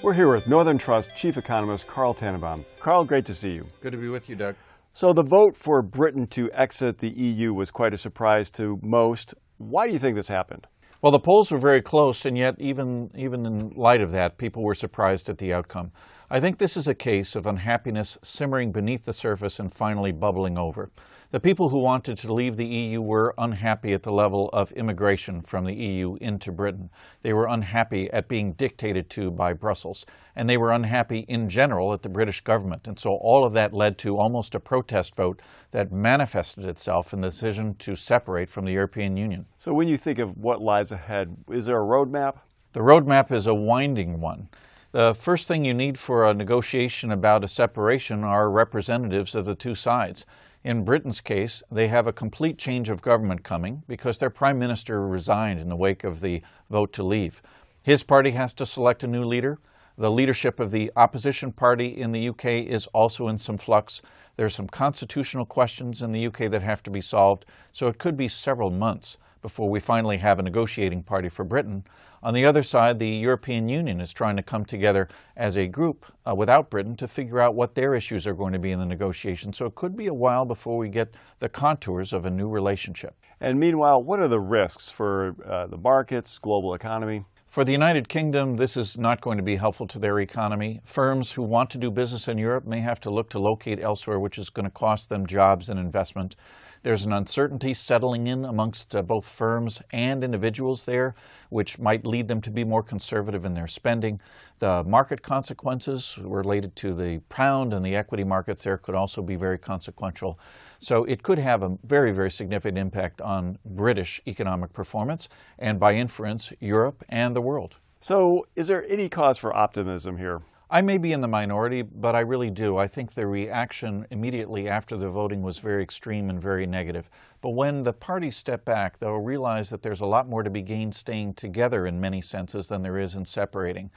We're here with Northern Trust Chief Economist Carl Tannenbaum. Carl, great to see you. Good to be with you, Doug. So the vote for Britain to exit the EU was quite a surprise to most. Why do you think this happened? Well, the polls were very close, and yet even in light of that, people were surprised at the outcome. I think this is a case of unhappiness simmering beneath the surface and finally bubbling over. The people who wanted to leave the EU were unhappy at the level of immigration from the EU into Britain. They were unhappy at being dictated to by Brussels, and they were unhappy in general at the British government. And so all of that led to almost a protest vote that manifested itself in the decision to separate from the European Union. So when you think of what lies ahead, is there a roadmap? The roadmap is a winding one. The first thing you need for a negotiation about a separation are representatives of the two sides. In Britain's case, they have a complete change of government coming because their prime minister resigned in the wake of the vote to leave. His party has to select a new leader. The leadership of the opposition party in the UK is also in some flux. There's some constitutional questions in the UK that have to be solved, so it could be several months before we finally have a negotiating party for Britain. On the other side, the European Union is trying to come together as a group without Britain to figure out what their issues are going to be in the negotiation. So it could be a while before we get the contours of a new relationship. And meanwhile, what are the risks for the markets, global economy? For the United Kingdom, this is not going to be helpful to their economy. Firms who want to do business in Europe may have to look to locate elsewhere, which is going to cost them jobs and investment. There's an uncertainty settling in amongst both firms and individuals there, which might lead them to be more conservative in their spending. The market consequences related to the pound and the equity markets there could also be very consequential. So it could have a very, very significant impact on British economic performance and, by inference, Europe and the world. So is there any cause for optimism here? I may be in the minority, but I really do. I think the reaction immediately after the voting was very extreme and very negative. But when the parties step back, they'll realize that there's a lot more to be gained staying together in many senses than there is in separating.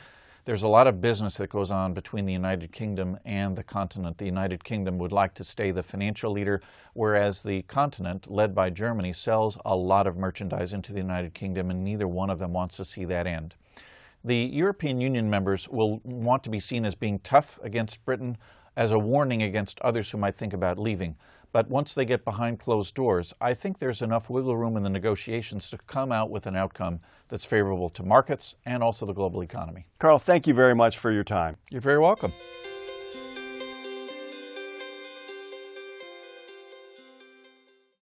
There's a lot of business that goes on between the United Kingdom and the continent. The United Kingdom would like to stay the financial leader, whereas the continent, led by Germany, sells a lot of merchandise into the United Kingdom, and neither one of them wants to see that end. The European Union members will want to be seen as being tough against Britain, as a warning against others who might think about leaving. But once they get behind closed doors, I think there's enough wiggle room in the negotiations to come out with an outcome that's favorable to markets and also the global economy. Carl, thank you very much for your time. You're very welcome.